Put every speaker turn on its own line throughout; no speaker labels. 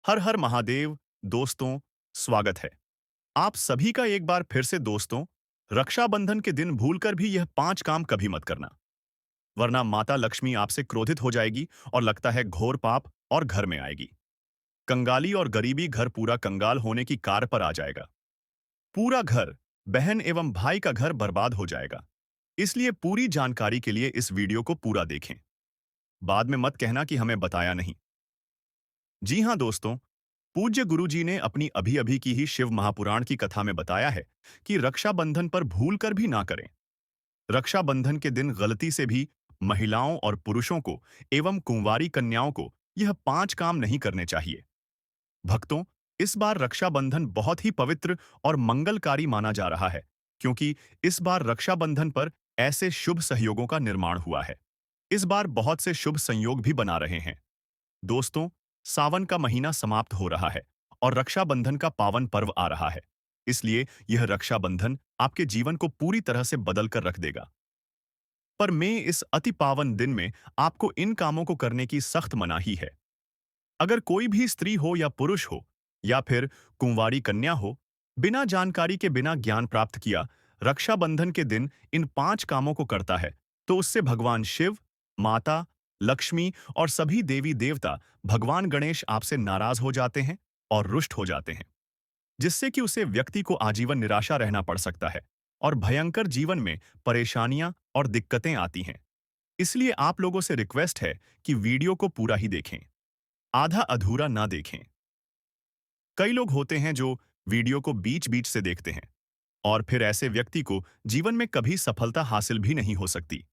हर हर महादेव। दोस्तों, स्वागत है आप सभी का एक बार फिर से। दोस्तों, रक्षाबंधन के दिन भूलकर भी यह 5 काम कभी मत करना, वरना माता लक्ष्मी आपसे क्रोधित हो जाएगी और लगता है घोर पाप और घर में आएगी। कंगाली और गरीबी, घर पूरा कंगाल होने की कार पर आ जाएगा। पूरा घर, बहन एवं भाई का घर बर्बाद हो जाएगा। इसलिए पूरी जानकारी के लिए इस वीडियो को पूरा देखें। बाद में मत कहना कि हमें बताया नहीं। जी हाँ दोस्तों, पूज्य गुरुजी ने अपनी अभी अभी की ही शिव महापुराण की कथा में बताया है कि रक्षाबंधन पर भूल कर भी ना करें। रक्षाबंधन के दिन गलती से भी महिलाओं और पुरुषों को एवं कुंवारी कन्याओं को यह 5 काम नहीं करने चाहिए। भक्तों, इस बार रक्षाबंधन बहुत ही पवित्र और मंगलकारी माना जा रहा है, क्योंकि इस बार रक्षाबंधन पर ऐसे शुभ सहयोगों का निर्माण हुआ है। इस बार बहुत से शुभ संयोग भी बना रहे हैं। दोस्तों, सावन का महीना समाप्त हो रहा है और रक्षाबंधन का पावन पर्व आ रहा है। इसलिए यह रक्षाबंधन आपके जीवन को पूरी तरह से बदल कर रख देगा। पर मैं इस अति पावन दिन में आपको इन कामों को करने की सख्त मनाही है। अगर कोई भी स्त्री हो या पुरुष हो या फिर कुंवारी कन्या हो, बिना जानकारी के, बिना ज्ञान प्राप्त किया रक्षाबंधन के दिन इन 5 कामों को करता है, तो उससे भगवान शिव, माता लक्ष्मी और सभी देवी देवता, भगवान गणेश आपसे नाराज हो जाते हैं और रुष्ट हो जाते हैं, जिससे कि उसे व्यक्ति को आजीवन निराशा रहना पड़ सकता है और भयंकर जीवन में परेशानियां और दिक्कतें आती हैं। इसलिए आप लोगों से रिक्वेस्ट है कि वीडियो को पूरा ही देखें, आधा अधूरा ना देखें। कई लोग होते हैं जो वीडियो को बीच बीच से देखते हैं और फिर ऐसे व्यक्ति को जीवन में कभी सफलता हासिल भी नहीं हो सकती।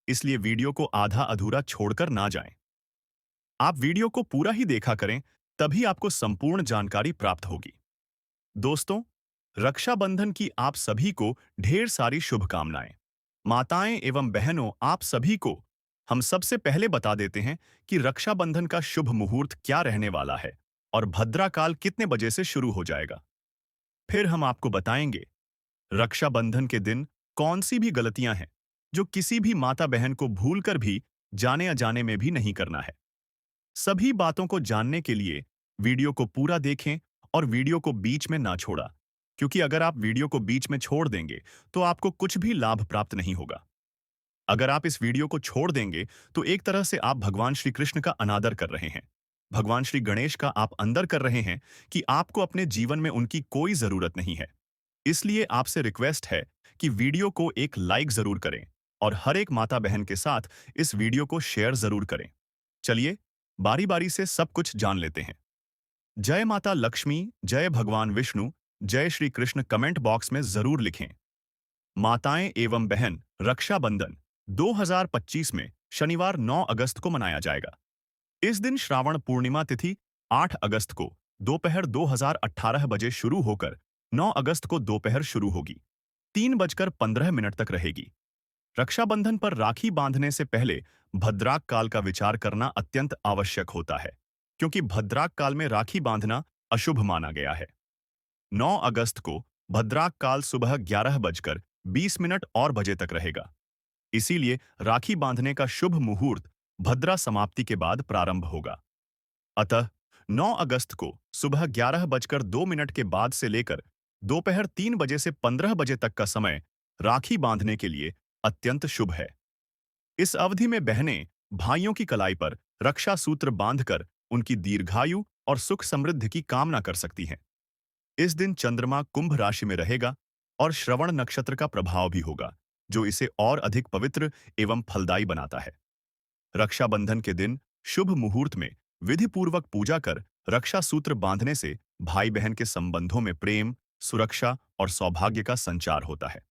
इसलिए वीडियो को आधा अधूरा छोड़कर ना जाएं। आप वीडियो को पूरा ही देखा करें, तभी आपको संपूर्ण जानकारी प्राप्त होगी। दोस्तों, रक्षाबंधन की आप सभी को ढेर सारी शुभकामनाएं। माताएं एवं बहनों, आप सभी को हम सबसे पहले बता देते हैं कि रक्षाबंधन का शुभ मुहूर्त क्या रहने वाला है और भद्रा काल कितने बजे से शुरू हो जाएगा। फिर हम आपको बताएंगे रक्षाबंधन के दिन कौन सी भी गलतियां हैं जो किसी भी माता बहन को भूलकर भी, जाने अनजाने में भी नहीं करना है। सभी बातों को जानने के लिए वीडियो को पूरा देखें और वीडियो को बीच में ना छोड़ा, क्योंकि अगर आप वीडियो को बीच में छोड़ देंगे तो आपको कुछ भी लाभ प्राप्त नहीं होगा। अगर आप इस वीडियो को छोड़ देंगे तो एक तरह से आप भगवान श्री कृष्ण का अनादर कर रहे हैं, भगवान श्री गणेश का आप अंदर कर रहे हैं कि आपको अपने जीवन में उनकी कोई जरूरत नहीं है। इसलिए आपसे रिक्वेस्ट है कि वीडियो को एक लाइक जरूर करें और हर एक माता बहन के साथ इस वीडियो को शेयर जरूर करें। चलिए बारी बारी से सब कुछ जान लेते हैं। जय माता लक्ष्मी, जय भगवान विष्णु, जय श्री कृष्ण कमेंट बॉक्स में जरूर लिखें। माताएं एवं बहन, रक्षाबंधन 2025 में शनिवार 9 अगस्त को मनाया जाएगा। इस दिन श्रावण पूर्णिमा तिथि 8 अगस्त को दोपहर 2018 बजे शुरू होकर 9 अगस्त को दोपहर शुरू होगी, 3:15 तक रहेगी। रक्षाबंधन पर राखी बांधने से पहले भद्राक काल का विचार करना अत्यंत आवश्यक होता है, क्योंकि भद्राक काल में राखी बांधना अशुभ माना गया है। 9 अगस्त को भद्राक काल सुबह 11:20 और बजे तक रहेगा। इसीलिए राखी बांधने का शुभ मुहूर्त भद्रा समाप्ति के बाद प्रारंभ होगा। अतः 9 अगस्त को सुबह 11:02 के बाद से लेकर दोपहर 3 बजे से 15 बजे तक का समय राखी बांधने के लिए अत्यंत शुभ है। इस अवधि में बहनें भाइयों की कलाई पर रक्षा सूत्र बांधकर उनकी दीर्घायु और सुख समृद्धि की कामना कर सकती हैं। इस दिन चंद्रमा कुंभ राशि में रहेगा और श्रवण नक्षत्र का प्रभाव भी होगा, जो इसे और अधिक पवित्र एवं फलदायी बनाता है। रक्षाबंधन के दिन शुभ मुहूर्त में विधिपूर्वक पूजा कर रक्षा सूत्र बांधने से भाई बहन के संबंधों में प्रेम, सुरक्षा और सौभाग्य का संचार होता है।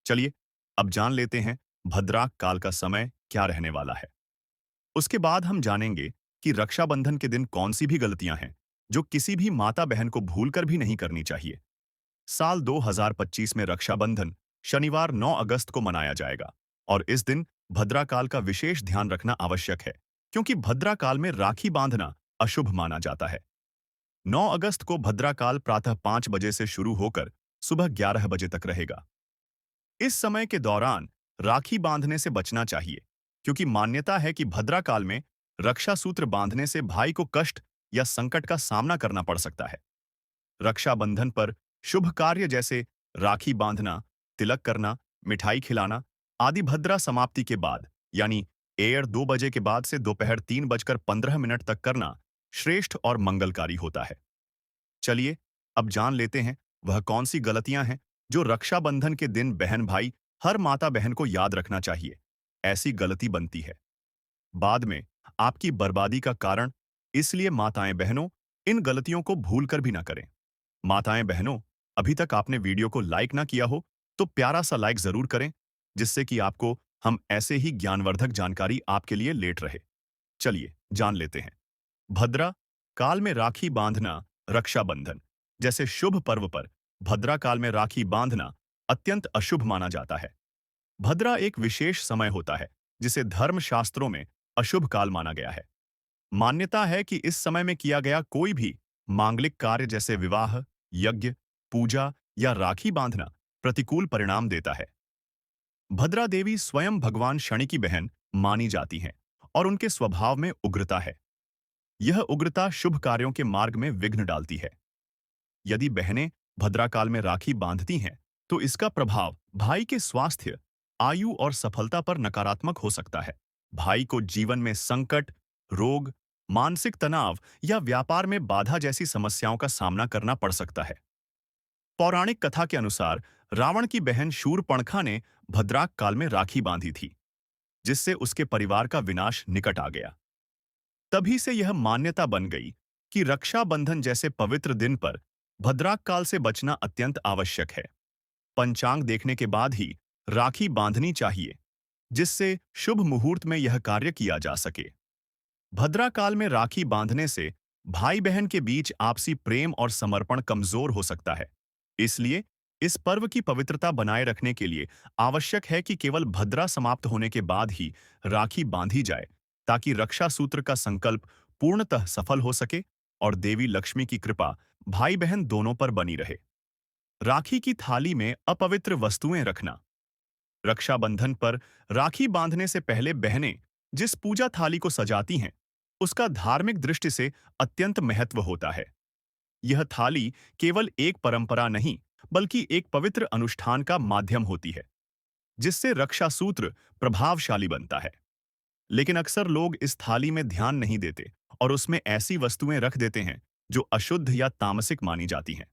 चलिए अब जान लेते हैं भद्राक काल का समय क्या रहने वाला है। उसके बाद हम जानेंगे कि रक्षाबंधन के दिन कौन सी भी गलतियां हैं जो किसी भी माता बहन को भूलकर भी नहीं करनी चाहिए। साल 2025 में रक्षाबंधन शनिवार 9 अगस्त को मनाया जाएगा और इस दिन भद्रा काल का विशेष ध्यान रखना आवश्यक है, क्योंकि भद्रा काल में राखी बांधना अशुभ माना जाता है। 9 अगस्त को भद्रा काल प्रातः 5 बजे से शुरू होकर सुबह 11 बजे तक रहेगा। इस समय के दौरान राखी बांधने से बचना चाहिए, क्योंकि मान्यता है कि भद्रा काल में रक्षा सूत्र बांधने से भाई को कष्ट या संकट का सामना करना पड़ सकता है। रक्षाबंधन पर शुभ कार्य जैसे राखी बांधना, तिलक करना, मिठाई खिलाना आदि भद्रा समाप्ति के बाद यानी एयर 2 बजे के बाद से दोपहर 3:15 तक करना श्रेष्ठ और मंगलकारी होता है। चलिए अब जान लेते हैं वह कौन सी गलतियां हैं जो रक्षाबंधन के दिन बहन भाई हर माता बहन को याद रखना चाहिए। ऐसी गलती बनती है बाद में आपकी बर्बादी का कारण, इसलिए माताएं बहनों इन गलतियों को भूल कर भी ना करें। माताएं बहनों, अभी तक आपने वीडियो को लाइक ना किया हो तो प्यारा सा लाइक जरूर करें, जिससे कि आपको हम ऐसे ही ज्ञानवर्धक जानकारी आपके लिए लेट रहे। चलिए जान लेते हैं। भद्रा काल में राखी बांधना, रक्षाबंधन जैसे शुभ पर्व पर भद्रा काल में राखी बांधना अत्यंत अशुभ माना जाता है। भद्रा एक विशेष समय होता है जिसे धर्म शास्त्रों में अशुभ काल माना गया है। मान्यता है कि इस समय में किया गया कोई भी मांगलिक कार्य जैसे विवाह, यज्ञ, पूजा या राखी बांधना प्रतिकूल परिणाम देता है। भद्रा देवी स्वयं भगवान शनि की बहन मानी जाती हैं और उनके स्वभाव में उग्रता है। यह उग्रता शुभ कार्यों के मार्ग में विघ्न डालती है। यदि बहनें भद्राकाल में राखी बांधती हैं, तो इसका प्रभाव भाई के स्वास्थ्य, आयु और सफलता पर नकारात्मक हो सकता है। भाई को जीवन में संकट, रोग, मानसिक तनाव या व्यापार में बाधा जैसी समस्याओं का सामना करना पड़ सकता है। पौराणिक कथा के अनुसार रावण की बहन शूर्पणखा ने भद्राक काल में राखी बांधी थी, जिससे उसके परिवार का विनाश निकट आ गया। तभी से यह मान्यता बन गई कि रक्षाबंधन जैसे पवित्र दिन पर भद्राक काल से बचना अत्यंत आवश्यक है। पंचांग देखने के बाद ही राखी बांधनी चाहिए, जिससे शुभ मुहूर्त में यह कार्य किया जा सके। भद्रा काल में राखी बांधने से भाई बहन के बीच आपसी प्रेम और समर्पण कमजोर हो सकता है। इसलिए इस पर्व की पवित्रता बनाए रखने के लिए आवश्यक है कि केवल भद्रा समाप्त होने के बाद ही राखी बांधी जाए, ताकि रक्षा सूत्र का संकल्प पूर्णतः सफल हो सके और देवी लक्ष्मी की कृपा भाई बहन दोनों पर बनी रहे। राखी की थाली में अपवित्र वस्तुएं रखना। रक्षाबंधन पर राखी बांधने से पहले बहनें जिस पूजा थाली को सजाती हैं, उसका धार्मिक दृष्टि से अत्यंत महत्व होता है। यह थाली केवल एक परंपरा नहीं, बल्कि एक पवित्र अनुष्ठान का माध्यम होती है, जिससे रक्षा सूत्र प्रभावशाली बनता है। लेकिन अक्सर लोग इस थाली में ध्यान नहीं देते और उसमें ऐसी वस्तुएं रख देते हैं जो अशुद्ध या तामसिक मानी जाती हैं।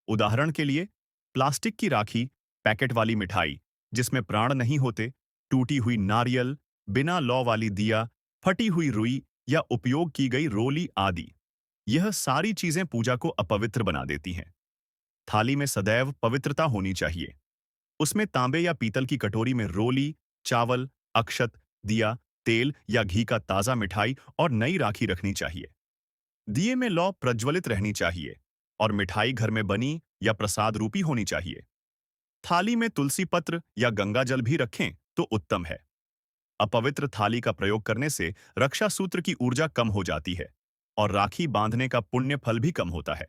उदाहरण के लिए, प्लास्टिक की राखी, पैकेट वाली मिठाई जिसमें प्राण नहीं होते, टूटी हुई नारियल, बिना लौ वाली दिया, फटी हुई रुई या उपयोग की गई रोली आदि। यह सारी चीजें पूजा को अपवित्र बना देती हैं। थाली में सदैव पवित्रता होनी चाहिए। उसमें तांबे या पीतल की कटोरी में रोली, चावल, अक्षत, दिया, तेल या घी का ताजा मिठाई और नई राखी रखनी चाहिए। दिए में लौ प्रज्वलित रहनी चाहिए और मिठाई घर में बनी या प्रसाद रूपी होनी चाहिए। थाली में तुलसी पत्र या गंगा जल भी रखें तो उत्तम है। अपवित्र थाली का प्रयोग करने से रक्षा सूत्र की ऊर्जा कम हो जाती है और राखी बांधने का पुण्य फल भी कम होता है।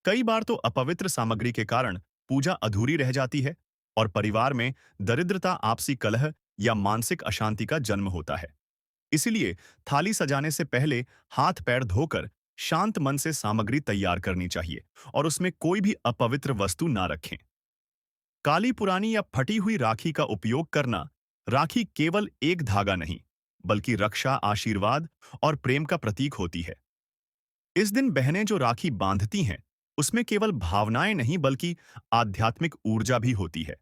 कई बार तो अपवित्र सामग्री के कारण पूजा अधूरी रह जाती है और परिवार में दरिद्रता, आपसी कलह या मानसिक अशांति का जन्म होता है। इसलिए थाली सजाने से पहले हाथ पैर धोकर शांत मन से सामग्री तैयार करनी चाहिए और उसमें कोई भी अपवित्र वस्तु ना रखें। काली, पुरानी या फटी हुई राखी का उपयोग करना। राखी केवल एक धागा नहीं, बल्कि रक्षा, आशीर्वाद और प्रेम का प्रतीक होती है। इस दिन बहनें जो राखी बांधती हैं, उसमें केवल भावनाएं नहीं बल्कि आध्यात्मिक ऊर्जा भी होती है।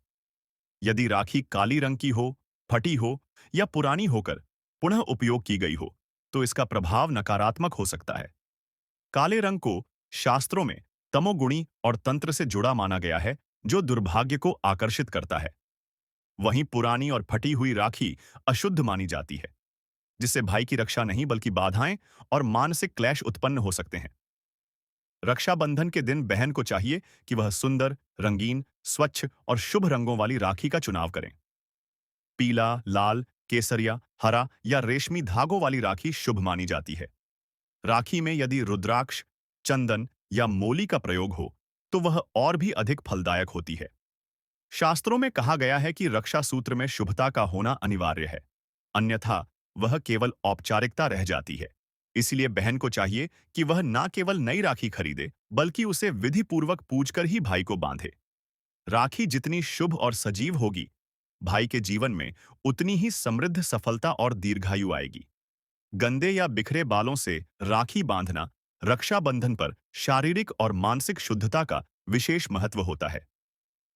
यदि राखी काली रंग की हो, फटी हो या पुरानी होकर पुनः उपयोग की गई हो, तो इसका प्रभाव नकारात्मक हो सकता है। काले रंग को शास्त्रों में तमोगुणी और तंत्र से जुड़ा माना गया है, जो दुर्भाग्य को आकर्षित करता है। वहीं पुरानी और फटी हुई राखी अशुद्ध मानी जाती है, जिससे भाई की रक्षा नहीं बल्कि बाधाएं और मानसिक क्लेश उत्पन्न हो सकते हैं। रक्षाबंधन के दिन बहन को चाहिए कि वह सुंदर, रंगीन, स्वच्छ और शुभ रंगों वाली राखी का चुनाव करें। पीला, लाल, केसरिया, हरा या रेशमी धागों वाली राखी शुभ मानी जाती है। राखी में यदि रुद्राक्ष, चंदन या मोली का प्रयोग हो, तो वह और भी अधिक फलदायक होती है। शास्त्रों में कहा गया है कि रक्षा सूत्र में शुभता का होना अनिवार्य है, अन्यथा वह केवल औपचारिकता रह जाती है। इसलिए बहन को चाहिए कि वह ना केवल नई राखी खरीदे, बल्कि उसे विधिपूर्वक पूजकर ही भाई को बांधे। राखी जितनी शुभ और सजीव होगी, भाई के जीवन में उतनी ही समृद्ध, सफलता और दीर्घायु आएगी। गंदे या बिखरे बालों से राखी बांधना रक्षाबंधन पर शारीरिक और मानसिक शुद्धता का विशेष महत्व होता है।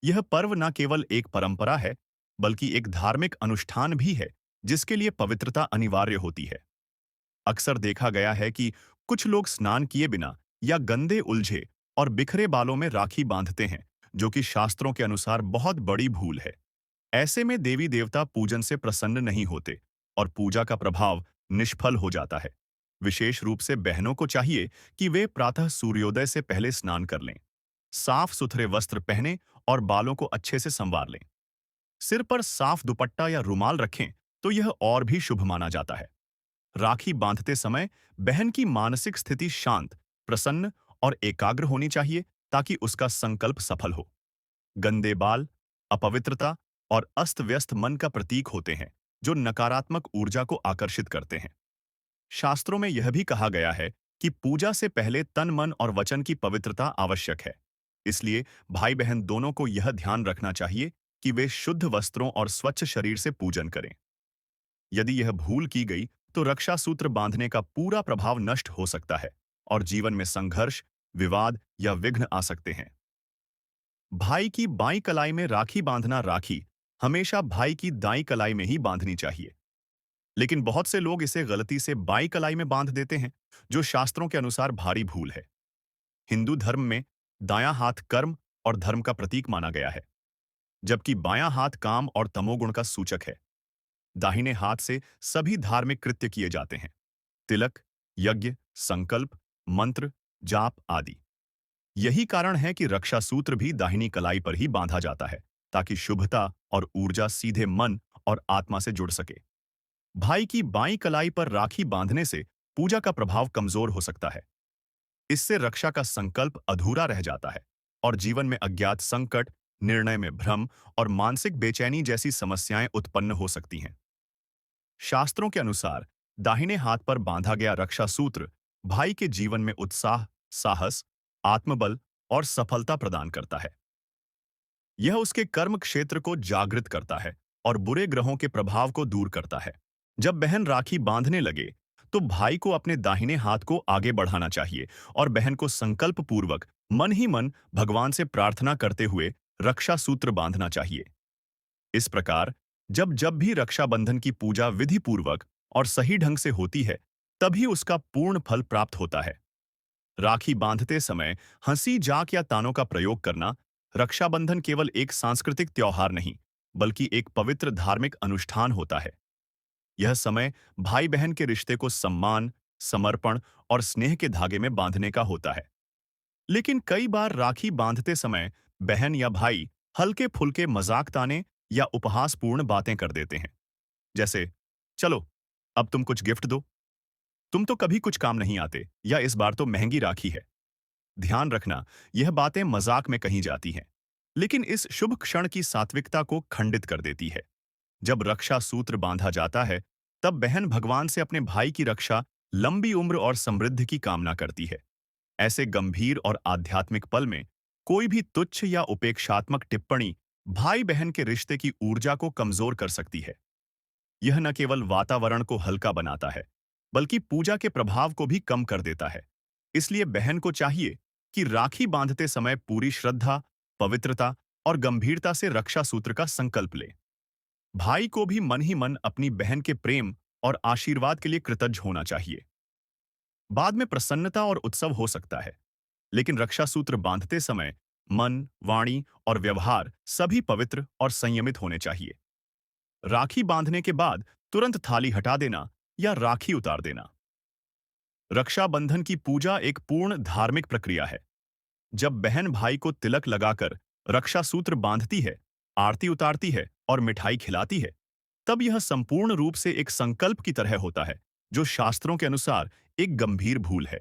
यह पर्व न केवल एक परंपरा है, बल्कि एक धार्मिक अनुष्ठान भी है, जिसके लिए पवित्रता अनिवार्य होती है। अक्सर देखा गया है कि कुछ लोग स्नान किए बिना या गंदे, उलझे और बिखरे बालों में राखी बांधते हैं, जो कि शास्त्रों के अनुसार बहुत बड़ी भूल है। ऐसे में देवी देवता पूजन से प्रसन्न नहीं होते और पूजा का प्रभाव निष्फल हो जाता है। विशेष रूप से बहनों को चाहिए कि वे प्रातः सूर्योदय से पहले स्नान कर लें, साफ सुथरे वस्त्र पहनें और बालों को अच्छे से संवार लें। सिर पर साफ दुपट्टा या रुमाल रखें तो यह और भी शुभ माना जाता है। राखी बांधते समय बहन की मानसिक स्थिति शांत, प्रसन्न और एकाग्र होनी चाहिए, ताकि उसका संकल्प सफल हो। गंदे बाल, अपवित्रता और अस्त-व्यस्त मन का प्रतीक होते हैं, जो नकारात्मक ऊर्जा को आकर्षित करते हैं। शास्त्रों में यह भी कहा गया है कि पूजा से पहले तन, मन और वचन की पवित्रता आवश्यक है। इसलिए भाई-बहन दोनों को यह ध्यान रखना चाहिए कि वे शुद्ध वस्त्रों और स्वच्छ शरीर से पूजन करें। यदि यह भूल की गई, तो रक्षा सूत्र बांधने का पूरा प्रभाव नष्ट हो सकता है और जीवन में संघर्ष, विवाद या विघ्न आ सकते हैं। भाई की बाईं कलाई में राखी बांधना। राखी हमेशा भाई की दाईं कलाई में ही बांधनी चाहिए, लेकिन बहुत से लोग इसे गलती से बाईं कलाई में बांध देते हैं, जो शास्त्रों के अनुसार भारी भूल है। हिंदू धर्म में दायां हाथ कर्म और धर्म का प्रतीक माना गया है, जबकि बायां हाथ काम और तमोगुण का सूचक है। दाहिने हाथ से सभी धार्मिक कृत्य किए जाते हैं: तिलक, यज्ञ, संकल्प, मंत्र, जाप आदि। यही कारण है कि रक्षा सूत्र भी दाहिनी कलाई पर ही बांधा जाता है, ताकि शुभता और ऊर्जा सीधे मन और आत्मा से जुड़ सके। भाई की बाईं कलाई पर राखी बांधने से पूजा का प्रभाव कमजोर हो सकता है। इससे रक्षा का संकल्प अधूरा रह जाता है और जीवन में अज्ञात संकट, निर्णय में भ्रम और मानसिक बेचैनी जैसी समस्याएं उत्पन्न हो सकती हैं। शास्त्रों के अनुसार दाहिने हाथ पर बांधा गया रक्षा सूत्र भाई के जीवन में उत्साह, साहस, आत्मबल और सफलता प्रदान करता है। यह उसके कर्म क्षेत्र को जागृत करता है और बुरे ग्रहों के प्रभाव को दूर करता है। जब बहन राखी बांधने लगे, तो भाई को अपने दाहिने हाथ को आगे बढ़ाना चाहिए और बहन को संकल्प पूर्वक मन ही मन भगवान से प्रार्थना करते हुए रक्षा सूत्र बांधना चाहिए। इस प्रकार जब जब भी रक्षाबंधन की पूजा विधि पूर्वक और सही ढंग से होती है, तभी उसका पूर्ण फल प्राप्त होता है। राखी बांधते समय हंसी, जाक या तानों का प्रयोग करना। रक्षाबंधन केवल एक सांस्कृतिक त्योहार नहीं, बल्कि एक पवित्र धार्मिक अनुष्ठान होता है। यह समय भाई बहन के रिश्ते को सम्मान, समर्पण और स्नेह के धागे में बांधने का होता है। लेकिन कई बार राखी बांधते समय बहन या भाई हल्के फुल्के मजाक, ताने या उपहासपूर्ण बातें कर देते हैं। जैसे, चलो अब तुम कुछ गिफ्ट दो, तुम तो कभी कुछ काम नहीं आते, या इस बार तो महंगी राखी है। ध्यान रखना, यह बातें मजाक में कही जाती हैं, लेकिन इस शुभ क्षण की सात्विकता को खंडित कर देती है। जब रक्षा सूत्र बांधा जाता है, तब बहन भगवान से अपने भाई की रक्षा, लंबी उम्र और समृद्धि की कामना करती है। ऐसे गंभीर और आध्यात्मिक पल में कोई भी तुच्छ या उपेक्षात्मक टिप्पणी भाई बहन के रिश्ते की ऊर्जा को कमजोर कर सकती है। यह न केवल वातावरण को हल्का बनाता है, बल्कि पूजा के प्रभाव को भी कम कर देता है। इसलिए बहन को चाहिए कि राखी बांधते समय पूरी श्रद्धा, पवित्रता और गंभीरता से रक्षा सूत्र का संकल्प ले। भाई को भी मन ही मन अपनी बहन के प्रेम और आशीर्वाद के लिए कृतज्ञ होना चाहिए। बाद में प्रसन्नता और उत्सव हो सकता है, लेकिन रक्षा सूत्र बांधते समय मन, वाणी और व्यवहार सभी पवित्र और संयमित होने चाहिए। राखी बांधने के बाद तुरंत थाली हटा देना या राखी उतार देना। रक्षाबंधन की पूजा एक पूर्ण धार्मिक प्रक्रिया है। जब बहन भाई को तिलक लगाकर रक्षा सूत्र बांधती है, आरती उतारती है और मिठाई खिलाती है, तब यह संपूर्ण रूप से एक संकल्प की तरह होता है, जो शास्त्रों के अनुसार एक गंभीर भूल है।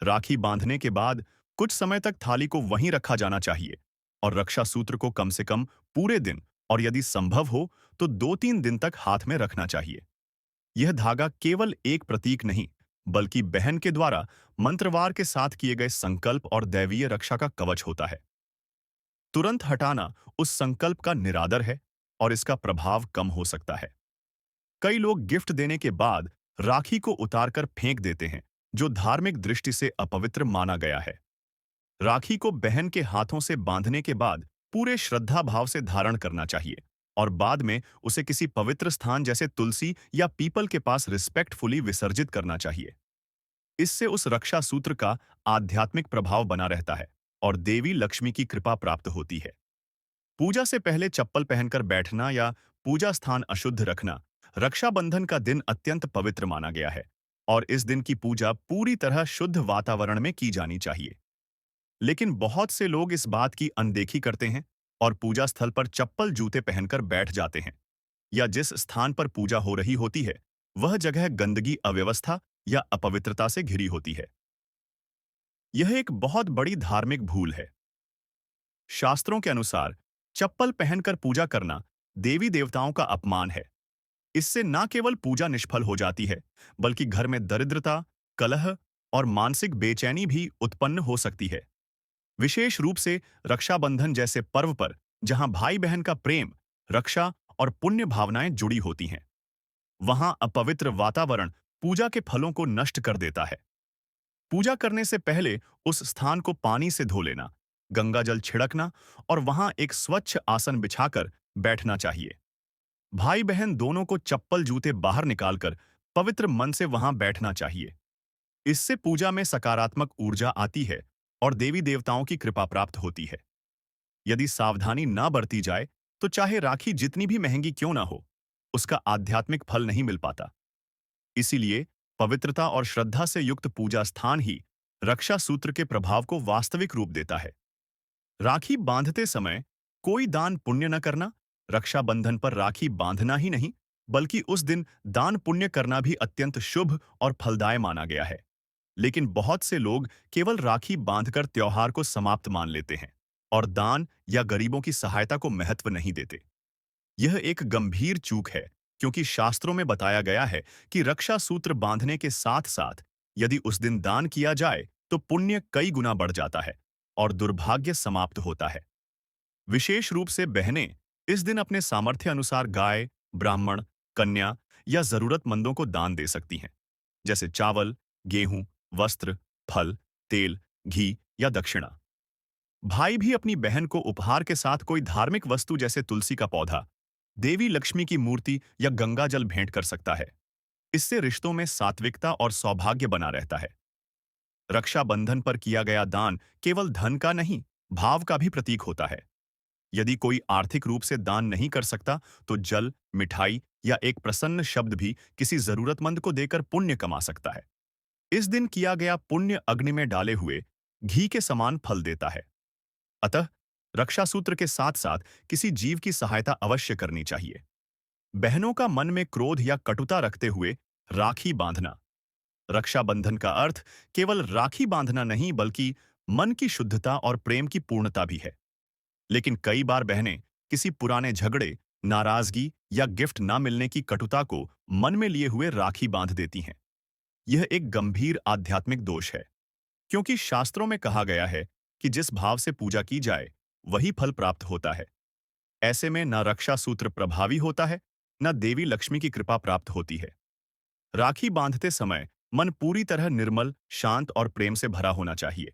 राखी बांधने के बाद कुछ समय तक थाली को वहीं रखा जाना चाहिए और रक्षा सूत्र को कम से कम पूरे दिन, और यदि संभव हो तो 2-3 दिन तक हाथ में रखना चाहिए। यह धागा केवल एक प्रतीक नहीं, बल्कि बहन के द्वारा मंत्रवार के साथ किए गए संकल्प और दैवीय रक्षा का कवच होता है। तुरंत हटाना उस संकल्प का निरादर है और इसका प्रभाव कम हो सकता है। कई लोग गिफ्ट देने के बाद राखी को उतारकर फेंक देते हैं, जो धार्मिक दृष्टि से अपवित्र माना गया है। राखी को बहन के हाथों से बांधने के बाद पूरे श्रद्धा भाव से धारण करना चाहिए और बाद में उसे किसी पवित्र स्थान जैसे तुलसी या पीपल के पास रिस्पेक्टफुली विसर्जित करना चाहिए। इससे उस रक्षा सूत्र का आध्यात्मिक प्रभाव बना रहता है और देवी लक्ष्मी की कृपा प्राप्त होती है। पूजा से पहले चप्पल पहनकर बैठना या पूजा स्थान अशुद्ध रखना रक्षाबंधन का दिन अत्यंत पवित्र माना गया है और इस दिन की पूजा पूरी तरह शुद्ध वातावरण में की जानी चाहिए। लेकिन बहुत से लोग इस बात की अनदेखी करते हैं और पूजा स्थल पर चप्पल जूते पहनकर बैठ जाते हैं या जिस स्थान पर पूजा हो रही होती है वह जगह गंदगी, अव्यवस्था या अपवित्रता से घिरी होती है। यह एक बहुत बड़ी धार्मिक भूल है। शास्त्रों के अनुसार चप्पल पहनकर पूजा करना देवी देवताओं का अपमान है। इससे न केवल पूजा निष्फल हो जाती है, बल्कि घर में दरिद्रता, कलह और मानसिक बेचैनी भी उत्पन्न हो सकती है। विशेष रूप से रक्षाबंधन जैसे पर्व पर, जहां भाई बहन का प्रेम, रक्षा और पुण्य भावनाएं जुड़ी होती हैं। वहां अपवित्र वातावरण पूजा के फलों को नष्ट कर देता है। पूजा करने से पहले उस स्थान को पानी से धो लेना, गंगा जल छिड़कना और वहां एक स्वच्छ आसन बिछाकर बैठना चाहिए। भाई बहन दोनों को चप्पल जूते बाहर निकालकर पवित्र मन से वहां बैठना चाहिए। इससे पूजा में सकारात्मक ऊर्जा आती है और देवी देवताओं की कृपा प्राप्त होती है। यदि सावधानी ना बरती जाए तो चाहे राखी जितनी भी महंगी क्यों ना हो, उसका आध्यात्मिक फल नहीं मिल पाता। इसीलिए पवित्रता और श्रद्धा से युक्त पूजा स्थान ही रक्षा सूत्र के प्रभाव को वास्तविक रूप देता है। राखी बांधते समय कोई दान पुण्य न करना, रक्षाबंधन पर राखी बांधना ही नहीं, बल्कि उस दिन दान पुण्य करना भी अत्यंत शुभ और फलदायी माना गया है। लेकिन बहुत से लोग केवल राखी बांधकर त्योहार को समाप्त मान लेते हैं और दान या गरीबों की सहायता को महत्व नहीं देते। यह एक गंभीर चूक है, क्योंकि शास्त्रों में बताया गया है कि रक्षा सूत्र बांधने के साथ साथ यदि उस दिन दान किया जाए तो पुण्य कई गुना बढ़ जाता है और दुर्भाग्य समाप्त होता है। विशेष रूप से बहनें इस दिन अपने सामर्थ्य अनुसार गाय, ब्राह्मण, कन्या या जरूरतमंदों को दान दे सकती हैं, जैसे चावल, गेहूं, वस्त्र, फल, तेल, घी या दक्षिणा। भाई भी अपनी बहन को उपहार के साथ कोई धार्मिक वस्तु जैसे तुलसी का पौधा, देवी लक्ष्मी की मूर्ति या गंगा जल भेंट कर सकता है। इससे रिश्तों में सात्विकता और सौभाग्य बना रहता है। रक्षाबंधन पर किया गया दान केवल धन का नहीं, भाव का भी प्रतीक होता है। यदि कोई आर्थिक रूप से दान नहीं कर सकता तो जल, मिठाई या एक प्रसन्न शब्द भी किसी जरूरतमंद को देकर पुण्य कमा सकता है। इस दिन किया गया पुण्य अग्नि में डाले हुए घी के समान फल देता है। अतः रक्षा सूत्र के साथ साथ किसी जीव की सहायता अवश्य करनी चाहिए। बहनों का मन में क्रोध या कटुता रखते हुए राखी बांधना। रक्षाबंधन का अर्थ केवल राखी बांधना नहीं, बल्कि मन की शुद्धता और प्रेम की पूर्णता भी है। लेकिन कई बार बहनें किसी पुराने झगड़े, नाराजगी या गिफ्ट ना मिलने की कटुता को मन में लिए हुए राखी बांध देती हैं। यह एक गंभीर आध्यात्मिक दोष है, क्योंकि शास्त्रों में कहा गया है कि जिस भाव से पूजा की जाए वही फल प्राप्त होता है। ऐसे में न रक्षा सूत्र प्रभावी होता है, न देवी लक्ष्मी की कृपा प्राप्त होती है। राखी बांधते समय मन पूरी तरह निर्मल, शांत और प्रेम से भरा होना चाहिए।